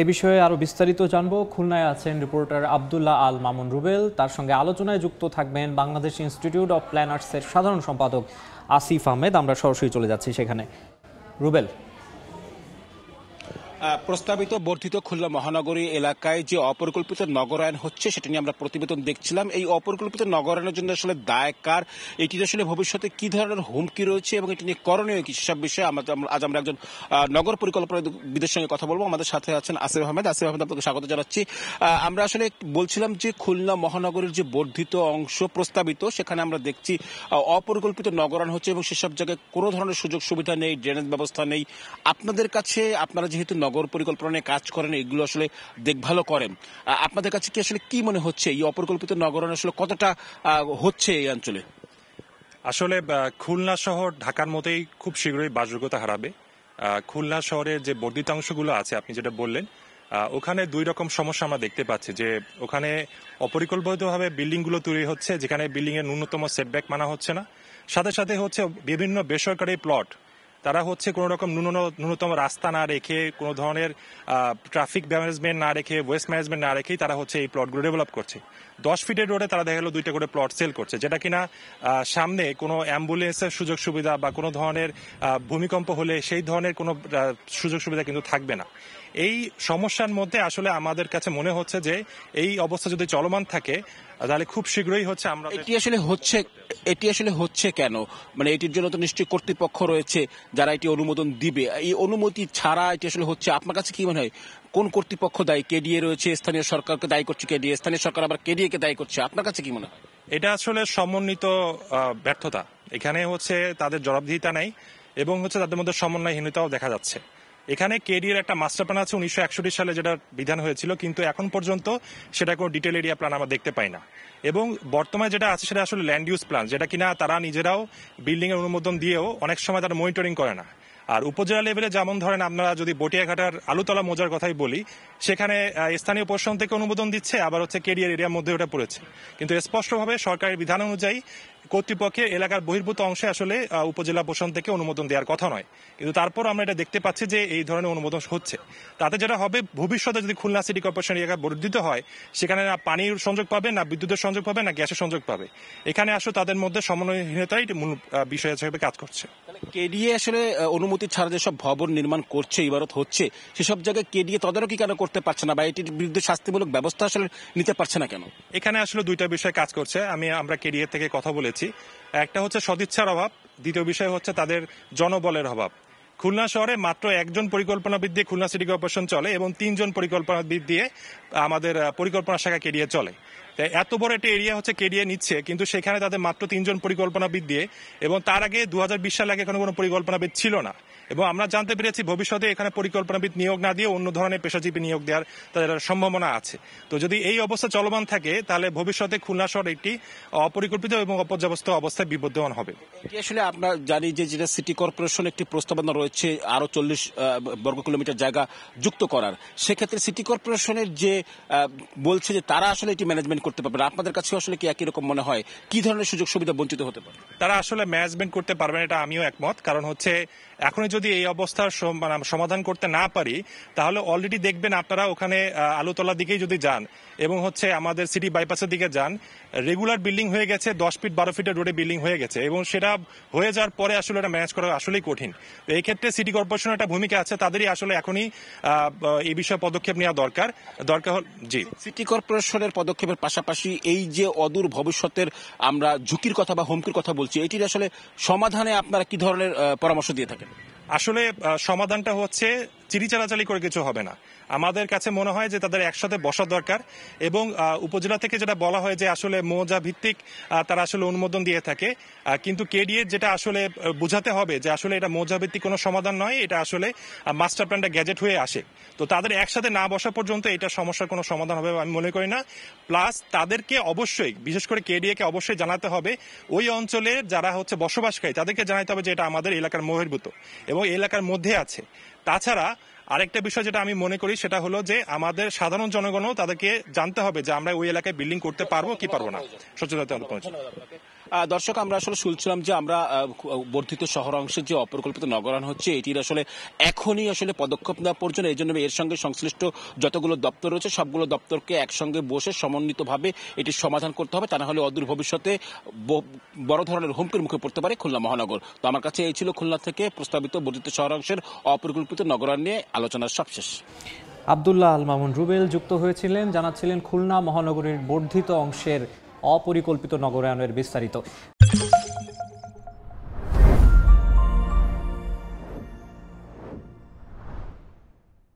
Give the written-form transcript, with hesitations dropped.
এ বিষয়ে আরো বিস্তারিত জানবো। খুলনায় আছেন রিপোর্টার আব্দুল্লাহ আল মামুন রুবেল, তার সঙ্গে আলোচনায় যুক্ত থাকবেন বাংলাদেশ ইনস্টিটিউট অব প্ল্যানার্সের সাধারণ সম্পাদক আসিফ আহমেদ। আমরা সরাসরি চলে যাচ্ছি সেখানে। রুবেল, প্রস্তাবিত বর্ধিত খুলনা মহানগরী এলাকায় যে অপরিকল্পিত নগরায়ন হচ্ছে সেটা নিয়ে আমরা প্রতিবেদন দেখছিলাম। এই অপরিকল্পিত নগরায়নের জন্য আসলে দায় কার, এটি আসলে ভবিষ্যতে কি ধরনের হুমকি রয়েছে এবং এটি নিয়ে করণীয় কি, সেসব বিষয়ে আজ আমরা একজন নগর পরিকল্পনাবিদের সঙ্গে কথা বলবো। আমাদের সাথে আছেন আসিফ আহমেদ। আসিফ আহমেদ, আপনাকে স্বাগত জানাচ্ছি। আমরা আসলে বলছিলাম যে খুলনা মহানগরীর যে বর্ধিত অংশ প্রস্তাবিত, সেখানে আমরা দেখছি অপরিকল্পিত নগরায়ন হচ্ছে এবং সেসব জায়গায় কোনো ধরনের সুযোগ সুবিধা নেই, ড্রেনেজ ব্যবস্থা নেই। আপনাদের কাছে, আপনারা যেহেতু নগর পরিকল্পনা নিয়ে কাজ করেন, এগুলো আসলে দেখভালও করেন, আপনাদের কাছে কি আসলে কি মনে হচ্ছে এই অপরিকল্পিত নগরায়ন আসলে কতটা হচ্ছে এই অঞ্চলে? আসলে খুলনা শহর ঢাকার মতোই খুব শীঘ্রই বাসযোগ্যতা হারাবে। খুলনা শহরের যে বর্ধিত অংশগুলো আছে, আপনি যেটা বললেন, ওখানে দুই রকম সমস্যা আমরা দেখতে পাচ্ছি। যে ওখানে অপরিকল্পিতভাবে বিল্ডিংগুলো তৈরি হচ্ছে, যেখানে বিল্ডিং এর ন্যূনতম সেটব্যাক মানা হচ্ছে না। সাথে সাথে হচ্ছে বিভিন্ন বেসরকারি প্লট, তারা হচ্ছে কোনো রকম ন্যূনতম রাস্তা না রেখে, কোনো ধরনের ট্রাফিক ম্যানেজমেন্ট না রেখে, ওয়েস্ট ম্যানেজমেন্ট না রেখেই তারা হচ্ছে এই প্লটগুলো ডেভেলপ করছে। 10 ফিটের রোডে তারা দেখা গেল 2টা করে প্লট সেল করছে, যেটা কিনা সামনে কোনো অ্যাম্বুলেন্সের সুযোগ সুবিধা বা কোনো ধরনের ভূমিকম্প হলে সেই ধরনের কোনো সুযোগ সুবিধা কিন্তু থাকবে না। এই সমস্যার মধ্যে আসলে আমাদের কাছে মনে হচ্ছে যে এই অবস্থা যদি চলমান থাকে তাহলে খুব শীঘ্রই হচ্ছে আমরা এটি আসলে হচ্ছে কেন, মানে এটির জন্য তো নিশ্চয়ই কর্তৃপক্ষ রয়েছে যারা এটি অনুমোদন দিবে। এই অনুমতি ছাড়া এটি আসলে হচ্ছে, আপনার কাছে কি মনে হয় কোন কর্তৃপক্ষ দায়ী? কেডিএ রয়েছে, স্থানীয় সরকারকে দায়ী করছে কেডিএ, স্থানীয় সরকার আবার কেডিএ কে দায়ী করছে। আপনার কাছে কি মনে হয়? এটা আসলে সমন্বিত ব্যর্থতা। এখানে হচ্ছে তাদের জবাবদিহিতা নাই এবং হচ্ছে তাদের মধ্যে সমন্বয়হীনতাও দেখা যাচ্ছে। এখানে কেডিএর একটা মাস্টার প্ল্যান আছে 1961 সালে, যেটা বিধান হয়েছিল, কিন্তু এখন পর্যন্ত সেটা কোনো ডিটেল এরিয়া প্ল্যান আমরা দেখতে পাই না। এবং বর্তমানে যেটা আছে সেটা আসলে ল্যান্ড ইউজ প্ল্যান, যেটা কিনা তারা নিজেরাও বিল্ডিং এর অনুমোদন দিয়েও অনেক সময় তারা মনিটরিং করে না। আর উপজেলা লেভেলে যেমন ধরেন আমরা যদি বটিয়াঘাটার আলুতলা মৌজার কথাই বলি, সেখানে স্থানীয় প্রশাসন থেকে অনুমোদন দিচ্ছে, আবার হচ্ছে কেডিএর এরিয়ার মধ্যে ওটা পড়েছে। কিন্তু স্পষ্টভাবে সরকারের বিধান অনুযায়ী কর্তৃপক্ষের এলাকার বহির্ভূত অংশে আসলে উপজেলা প্রশাসন থেকে অনুমোদন দেওয়ার কথা নয়। কিন্তু তারপর আমরা এটা দেখতে পাচ্ছি যে এই ধরনের অনুমোদন হচ্ছে। তাতে যেটা হবে, ভবিষ্যতে যদি খুলনা সিটি কর্পোরেশন এলাকা বর্ধিত হয়, সেখানে না পানির সংযোগ পাবে, না বিদ্যুতের সংযোগ পাবে, না গ্যাসের সংযোগ পাবে। এখানে আসলে তাদের মধ্যে সমন্বয়হীনতাই মূল বিষয় হিসেবে কাজ করছে। কেডিএ আসলে অনুমতি ছাড়া যেসব ভবন নির্মাণ করছে, ইবারত হচ্ছে, সেসব জায়গায় কেডিএ তদারকি কেন করতে পারছে না, বা এটির বিরুদ্ধে শাস্তিমূলক ব্যবস্থা আসলে নিতে পারছে না কেন? এখানে আসলে দুইটা বিষয় কাজ করছে। আমরা কেডিএ থেকে কথা বলেছি। একটা হচ্ছে সদিচ্ছার অভাব, দ্বিতীয় বিষয় হচ্ছে তাদের জনবলের অভাব। খুলনা শহরে মাত্র একজন পরিকল্পনাবিদ দিয়ে খুলনা সিটি কর্পোরেশন চলে এবং 3 জন পরিকল্পনাবিদ দিয়ে আমাদের পরিকল্পনা শাখা কেডিএ চলে। এত বড় একটা এরিয়া হচ্ছে কেডিএ নিচ্ছে, কিন্তু সেখানে তাদের মাত্র 3 জন পরিকল্পনাবিদ দিয়ে, এবং তার আগে 2020 সালে আগে কোনো পরিকল্পনাবিদ ছিল না। এবং আমরা জানতে পেরেছি ভবিষ্যতে এখানে পরিকল্পনাবিদ নিয়োগ না দিয়ে অন্য ধরনের পেশাজীবী নিয়োগ দেওয়ার তাদের সম্ভাবনা আছে। তো যদি এই অবস্থা চলমান থাকে, তাহলে ভবিষ্যতে খুলনা শহর একটি অপরিকল্পিত এবং অপর্যাপ্ত অবস্থায় বিবর্তমান হবে। আসলে আমরা জানি যে যেটা সিটি কর্পোরেশন একটি প্রস্তাবনা রয়েছে আরো 40 বর্গ কিলোমিটার জায়গা যুক্ত করার, সেক্ষেত্রে সিটি কর্পোরেশনের যে বলছে যে তারা আসলে এটি ম্যানেজমেন্ট করতে পারবে না। আপনাদের কাছে আসলে কি একই রকম মনে হয়? কি ধরনের সুযোগ সুবিধা বঞ্চিত হতে পারে? তারা আসলে ম্যানেজমেন্ট করতে পারবে না, এটা আমিও একমত। কারণ হচ্ছে এখনই যদি এই অবস্থার সমাধান করতে না পারি, তাহলে অলরেডি দেখবেন আপনারা ওখানে আলুতলার দিকেই যদি যান এবং হচ্ছে আমাদের সিটি বাইপাসের দিকে যান, রেগুলার বিল্ডিং হয়ে গেছে, 10 ফিট 12 ফিটের রোডে বিল্ডিং হয়ে গেছে, এবং সেটা হয়ে যাওয়ার পরে আসলে এটা ম্যানেজ করা আসলেই কঠিন। তো এই ক্ষেত্রে সিটি কর্পোরেশনের একটা ভূমিকা আছে, তাদেরই আসলে এখনই এই বিষয়ে পদক্ষেপ নেওয়া দরকার। জি, সিটি কর্পোরেশনের পদক্ষেপের পাশাপাশি এই যে অদূর ভবিষ্যতের আমরা ঝুঁকির কথা বা হুমকির কথা বলছি, এটির আসলে সমাধানে আপনারা কি ধরনের পরামর্শ দিয়ে থাকেন? আসলে সমাধানটা হচ্ছে চিরিচালাচালি করে কিছু হবে না। আমাদের কাছে মনে হয় যে তাদের একসাথে বসা দরকার, এবং উপজেলা থেকে যেটা বলা হয় যে আসলে মৌজা ভিত্তিক তারা আসলে অনুমোদন দিয়ে থাকে, কিন্তু কেডিএ যেটা আসলে বোঝাতে হবে যে আসলে এটা মৌজা ভিত্তিক কোনো সমাধান নয়, এটা আসলে মাস্টার প্ল্যানটা গ্যাজেট হয়ে আসে। তো তাদের একসাথে না বসা পর্যন্ত এটা সমস্যার কোনো সমাধান হবে আমি মনে করি না। প্লাস তাদেরকে অবশ্যই, বিশেষ করে কেডিএ কে অবশ্যই জানাতে হবে, ওই অঞ্চলে যারা হচ্ছে বসবাসকারী তাদেরকে জানাতে হবে যে এটা আমাদের এলাকার বহির্ভূত এবং এলাকার মধ্যে আছে। তাছাড়া আরেকটা বিষয় যেটা আমি মনে করি সেটা হলো যে আমাদের সাধারণ জনগণও তাদেরকে জানতে হবে যে আমরা ওই এলাকায় বিল্ডিং করতে পারবো কি পারবো না, সচেতনতা। দর্শক, আমরা আসলে শুনছিলাম যে আমরা বর্ধিত শহর অংশের যে অপরিকল্পিত নগরায়ণ হচ্ছে এটির আসলে এখনই আসলে পদক্ষেপ নেওয়া প্রয়োজন। এই জন্য এর সঙ্গে সংশ্লিষ্ট যতগুলো দপ্তর রয়েছে সবগুলো দপ্তরকে একসঙ্গে বসে সমন্বিতভাবে এটির সমাধান করতে হবে, তা না হলে অদূর ভবিষ্যতে বড় ধরনের হুমকির মুখে পড়তে পারে খুলনা মহানগর। তো আমার কাছে এই ছিল খুলনা থেকে প্রস্তাবিত বর্ধিত শহর অংশের অপরিকল্পিত নগরায়ণ নিয়ে আলোচনার সবশেষ। আব্দুল্লাহ আল মামুন রুবেল যুক্ত হয়েছিলেন, জানাচ্ছিলেন খুলনা মহানগরীর বর্ধিত অংশের অপরিকল্পিত নগরায়নের বিস্তারিত।